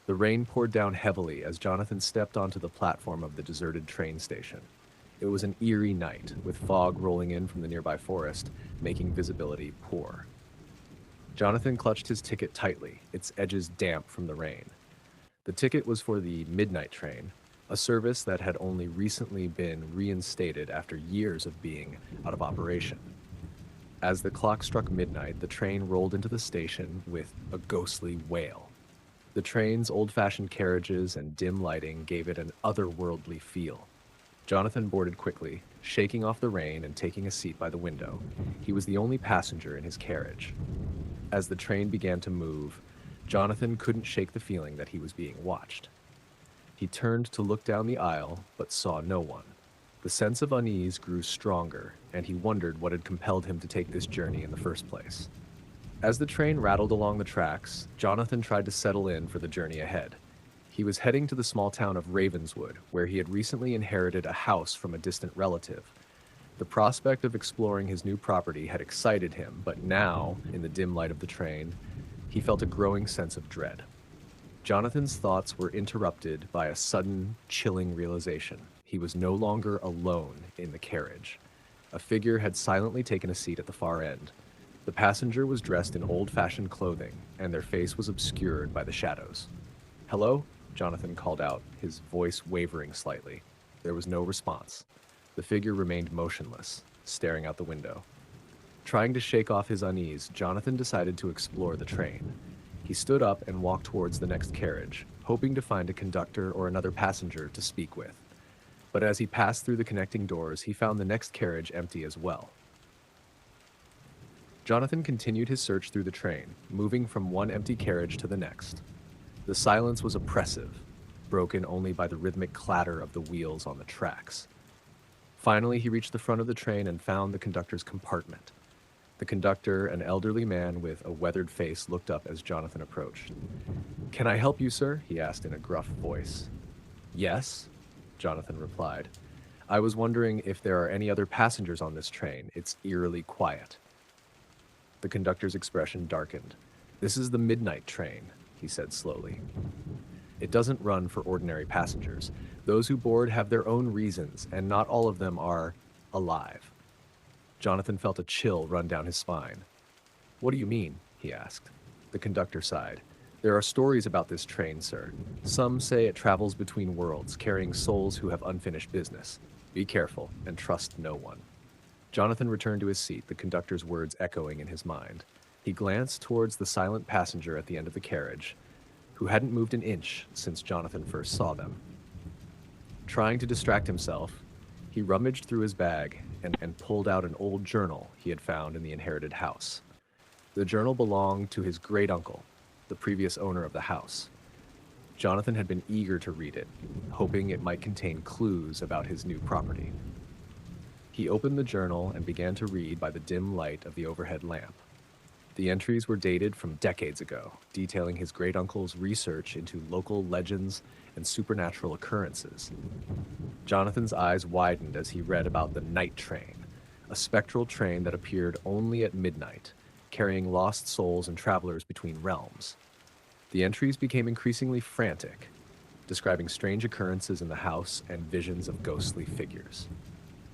The rain poured down heavily as Jonathan stepped onto the platform of the deserted train station. It was an eerie night, with fog rolling in from the nearby forest, making visibility poor. Jonathan clutched his ticket tightly, its edges damp from the rain. The ticket was for the midnight train, a service that had only recently been reinstated after years of being out of operation. As the clock struck midnight, the train rolled into the station with a ghostly wail. The train's old-fashioned carriages and dim lighting gave it an otherworldly feel. Jonathan boarded quickly, shaking off the rain and taking a seat by the window. He was the only passenger in his carriage. As the train began to move, Jonathan couldn't shake the feeling that he was being watched. He turned to look down the aisle, but saw no one. The sense of unease grew stronger, and he wondered what had compelled him to take this journey in the first place. As the train rattled along the tracks, Jonathan tried to settle in for the journey ahead. He was heading to the small town of Ravenswood, where he had recently inherited a house from a distant relative. The prospect of exploring his new property had excited him, but now, in the dim light of the train, he felt a growing sense of dread. Jonathan's thoughts were interrupted by a sudden, chilling realization. He was no longer alone in the carriage. A figure had silently taken a seat at the far end. The passenger was dressed in old-fashioned clothing, and their face was obscured by the shadows. "Hello?" Jonathan called out, his voice wavering slightly. There was no response. The figure remained motionless, staring out the window. Trying to shake off his unease, Jonathan decided to explore the train. He stood up and walked towards the next carriage, hoping to find a conductor or another passenger to speak with. But as he passed through the connecting doors, he found the next carriage empty as well. Jonathan continued his search through the train, moving from one empty carriage to the next. The silence was oppressive, broken only by the rhythmic clatter of the wheels on the tracks. Finally, he reached the front of the train and found the conductor's compartment. The conductor, an elderly man with a weathered face, looked up as Jonathan approached. "Can I help you, sir?" he asked in a gruff voice. "Yes," Jonathan replied. "I was wondering if there are any other passengers on this train. It's eerily quiet." The conductor's expression darkened. "This is the midnight train," he said slowly. "It doesn't run for ordinary passengers. Those who board have their own reasons, and not all of them are alive." Jonathan felt a chill run down his spine. "What do you mean?" he asked. The conductor sighed. "There are stories about this train, sir. Some say it travels between worlds, carrying souls who have unfinished business. Be careful and trust no one." Jonathan returned to his seat, the conductor's words echoing in his mind. He glanced towards the silent passenger at the end of the carriage, who hadn't moved an inch since Jonathan first saw them. Trying to distract himself, he rummaged through his bag and pulled out an old journal he had found in the inherited house. The journal belonged to his great-uncle, the previous owner of the house. Jonathan had been eager to read it, hoping it might contain clues about his new property. He opened the journal and began to read by the dim light of the overhead lamp. The entries were dated from decades ago, detailing his great-uncle's research into local legends and supernatural occurrences. Jonathan's eyes widened as he read about the night train, a spectral train that appeared only at midnight, carrying lost souls and travelers between realms. The entries became increasingly frantic, describing strange occurrences in the house and visions of ghostly figures.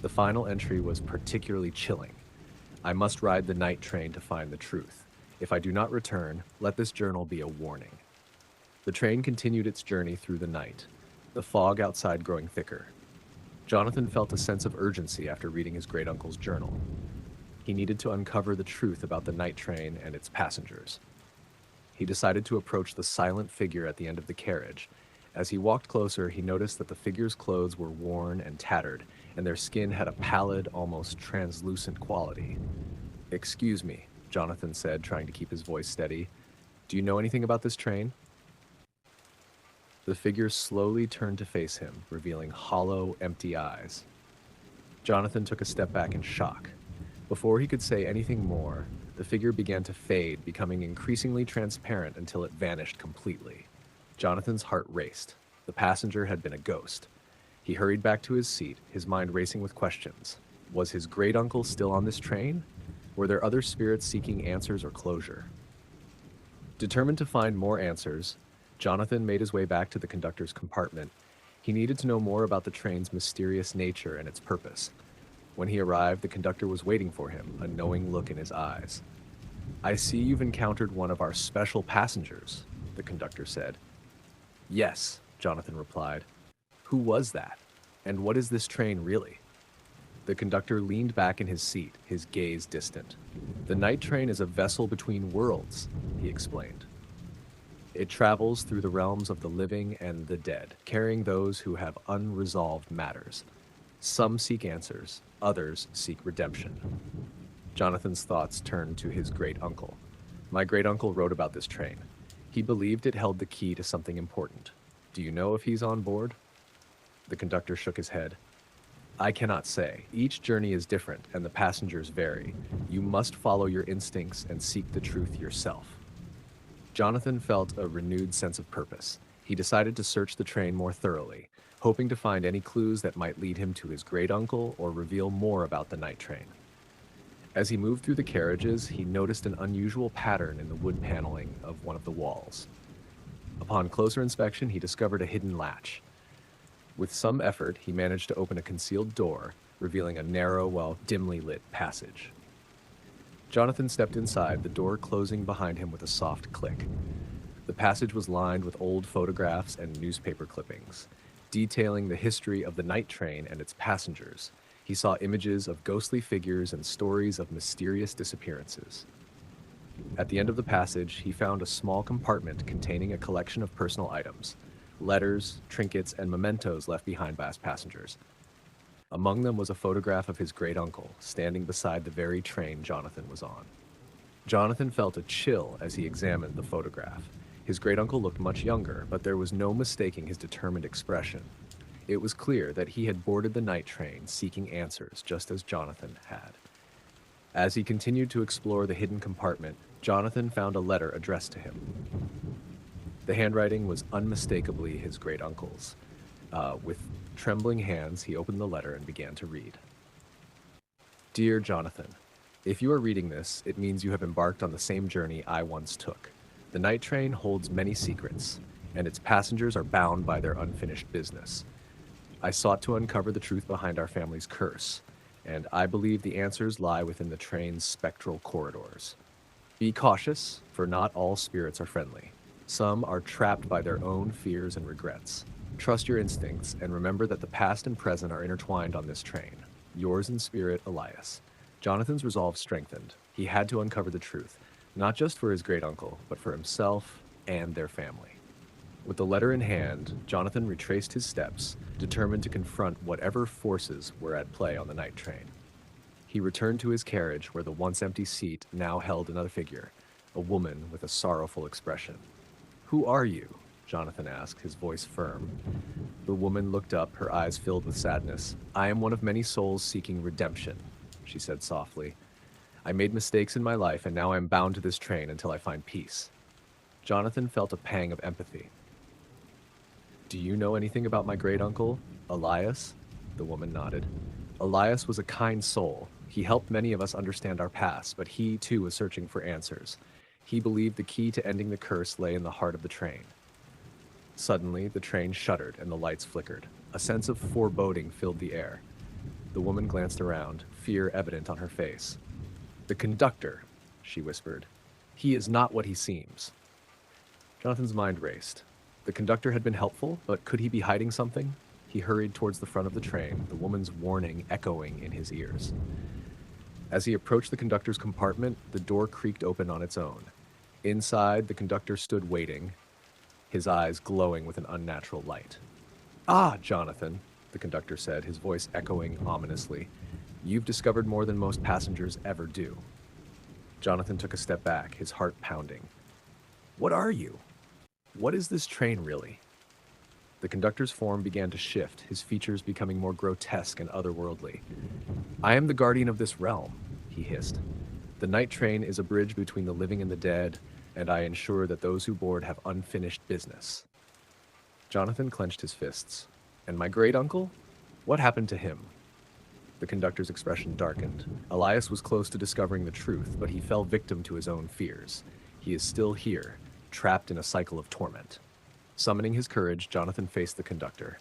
The final entry was particularly chilling. "I must ride the night train to find the truth. If I do not return, let this journal be a warning." The train continued its journey through the night, the fog outside growing thicker. Jonathan felt a sense of urgency after reading his great-uncle's journal. He needed to uncover the truth about the night train and its passengers. He decided to approach the silent figure at the end of the carriage. As he walked closer, he noticed that the figure's clothes were worn and tattered, and their skin had a pallid, almost translucent quality. "Excuse me," Jonathan said, trying to keep his voice steady. "Do you know anything about this train?" The figure slowly turned to face him, revealing hollow, empty eyes. Jonathan took a step back in shock. Before he could say anything more, the figure began to fade, becoming increasingly transparent until it vanished completely. Jonathan's heart raced. The passenger had been a ghost. He hurried back to his seat, his mind racing with questions. Was his great-uncle still on this train? Were there other spirits seeking answers or closure? Determined to find more answers, Jonathan made his way back to the conductor's compartment. He needed to know more about the train's mysterious nature and its purpose. When he arrived, the conductor was waiting for him, a knowing look in his eyes. "I see you've encountered one of our special passengers," the conductor said. "Yes," Jonathan replied. "Who was that? And what is this train really?" The conductor leaned back in his seat, his gaze distant. "The night train is a vessel between worlds," he explained. "It travels through the realms of the living and the dead, carrying those who have unresolved matters. Some seek answers, others seek redemption." Jonathan's thoughts turned to his great-uncle. "My great-uncle wrote about this train. He believed it held the key to something important. Do you know if he's on board?" The conductor shook his head. "I cannot say. Each journey is different, and the passengers vary. You must follow your instincts and seek the truth yourself." Jonathan felt a renewed sense of purpose. He decided to search the train more thoroughly, hoping to find any clues that might lead him to his great-uncle or reveal more about the night train. As he moved through the carriages, he noticed an unusual pattern in the wood paneling of one of the walls. Upon closer inspection, he discovered a hidden latch. With some effort, he managed to open a concealed door, revealing a narrow, while dimly lit passage. Jonathan stepped inside, the door closing behind him with a soft click. The passage was lined with old photographs and newspaper clippings, detailing the history of the night train and its passengers. He saw images of ghostly figures and stories of mysterious disappearances. At the end of the passage, he found a small compartment containing a collection of personal items, letters, trinkets, and mementos left behind by his passengers. Among them was a photograph of his great-uncle, standing beside the very train Jonathan was on. Jonathan felt a chill as he examined the photograph. His great-uncle looked much younger, but there was no mistaking his determined expression. It was clear that he had boarded the night train seeking answers, just as Jonathan had. As he continued to explore the hidden compartment, Jonathan found a letter addressed to him. The handwriting was unmistakably his great-uncle's. With trembling hands, he opened the letter and began to read. "Dear Jonathan, if you are reading this, it means you have embarked on the same journey I once took. The night train holds many secrets, and its passengers are bound by their unfinished business. I sought to uncover the truth behind our family's curse, and I believe the answers lie within the train's spectral corridors. Be cautious, for not all spirits are friendly. Some are trapped by their own fears and regrets. Trust your instincts, and remember that the past and present are intertwined on this train. Yours in spirit, Elias." Jonathan's resolve strengthened. He had to uncover the truth, not just for his great-uncle, but for himself and their family. With the letter in hand, Jonathan retraced his steps, determined to confront whatever forces were at play on the night train. He returned to his carriage, where the once empty seat now held another figure, a woman with a sorrowful expression. "Who are you?" Jonathan asked, his voice firm. The woman looked up, her eyes filled with sadness. "I am one of many souls seeking redemption," she said softly. "I made mistakes in my life, and now I am bound to this train until I find peace." Jonathan felt a pang of empathy. "Do you know anything about my great-uncle, Elias?" The woman nodded. "Elias was a kind soul. He helped many of us understand our past, but he, too, was searching for answers. He believed the key to ending the curse lay in the heart of the train." Suddenly, the train shuddered and the lights flickered. A sense of foreboding filled the air. The woman glanced around, fear evident on her face. "The conductor," she whispered. "He is not what he seems." Jonathan's mind raced. The conductor had been helpful, but could he be hiding something? He hurried towards the front of the train, the woman's warning echoing in his ears. As he approached the conductor's compartment, the door creaked open on its own. Inside, the conductor stood waiting, his eyes glowing with an unnatural light. "Ah, Jonathan," the conductor said, his voice echoing ominously. "You've discovered more than most passengers ever do." Jonathan took a step back, his heart pounding. "What are you? What is this train really?" The conductor's form began to shift, his features becoming more grotesque and otherworldly. "I am the guardian of this realm," he hissed. "The night train is a bridge between the living and the dead, and I ensure that those who board have unfinished business." Jonathan clenched his fists. "And my great-uncle? What happened to him?" The conductor's expression darkened. "Elias was close to discovering the truth, but he fell victim to his own fears. He is still here, trapped in a cycle of torment." Summoning his courage, Jonathan faced the conductor.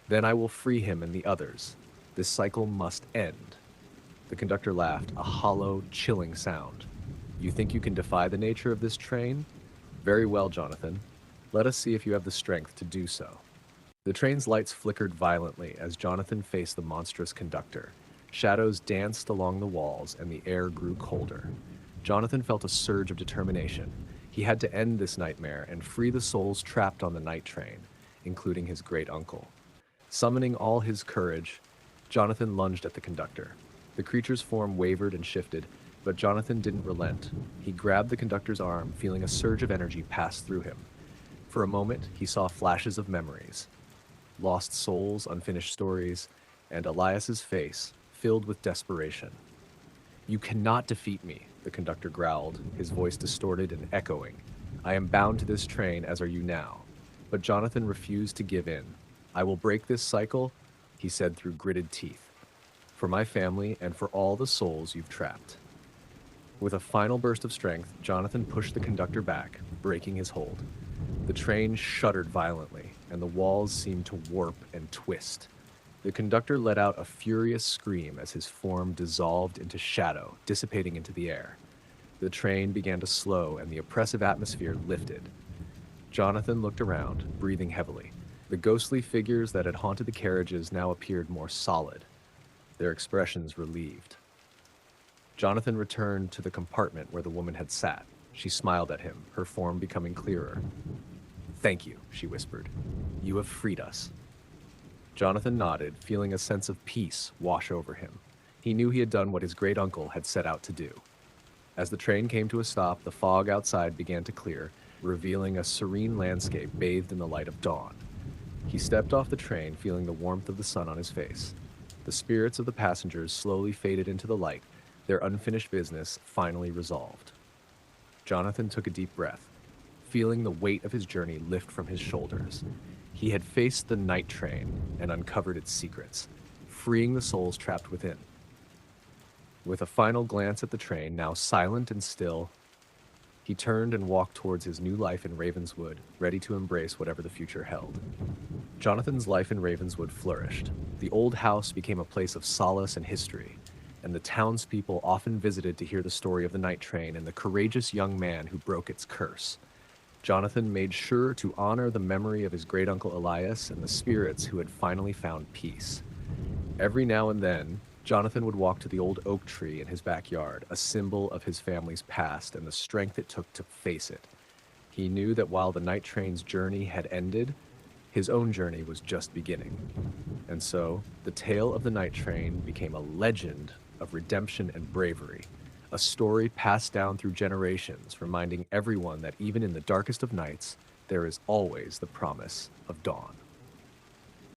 Then I will free him and the others. This cycle must end. The conductor laughed, a hollow, chilling sound. You think you can defy the nature of this train? Very well, Jonathan. Let us see if you have the strength to do so. The train's lights flickered violently as Jonathan faced the monstrous conductor. Shadows danced along the walls and the air grew colder. Jonathan felt a surge of determination. He had to end this nightmare and free the souls trapped on the night train, including his great uncle. Summoning all his courage, Jonathan lunged at the conductor. The creature's form wavered and shifted, but Jonathan didn't relent. He grabbed the conductor's arm, feeling a surge of energy pass through him. For a moment, he saw flashes of memories. Lost souls, unfinished stories, and Elias's face filled with desperation. You cannot defeat me, the conductor growled, his voice distorted and echoing. I am bound to this train, as are you now. But Jonathan refused to give in. I will break this cycle, he said through gritted teeth, for my family and for all the souls you've trapped. With a final burst of strength, Jonathan pushed the conductor back, breaking his hold. The train shuddered violently, and the walls seemed to warp and twist. The conductor let out a furious scream as his form dissolved into shadow, dissipating into the air. The train began to slow, and the oppressive atmosphere lifted. Jonathan looked around, breathing heavily. The ghostly figures that had haunted the carriages now appeared more solid, their expressions relieved. Jonathan returned to the compartment where the woman had sat. She smiled at him, her form becoming clearer. Thank you, she whispered. You have freed us. Jonathan nodded, feeling a sense of peace wash over him. He knew he had done what his great uncle had set out to do. As the train came to a stop, the fog outside began to clear, revealing a serene landscape bathed in the light of dawn. He stepped off the train, feeling the warmth of the sun on his face. The spirits of the passengers slowly faded into the light, their unfinished business finally resolved. Jonathan took a deep breath, feeling the weight of his journey lift from his shoulders. He had faced the night train and uncovered its secrets, freeing the souls trapped within. With a final glance at the train, now silent and still, he turned and walked towards his new life in Ravenswood, ready to embrace whatever the future held. Jonathan's life in Ravenswood flourished. The old house became a place of solace and history, and the townspeople often visited to hear the story of the night train and the courageous young man who broke its curse. Jonathan made sure to honor the memory of his great-uncle Elias and the spirits who had finally found peace. Every now and then, Jonathan would walk to the old oak tree in his backyard, a symbol of his family's past and the strength it took to face it. He knew that while the night train's journey had ended, his own journey was just beginning. And so, the tale of the night train became a legend of redemption and bravery, a story passed down through generations, reminding everyone that even in the darkest of nights, there is always the promise of dawn.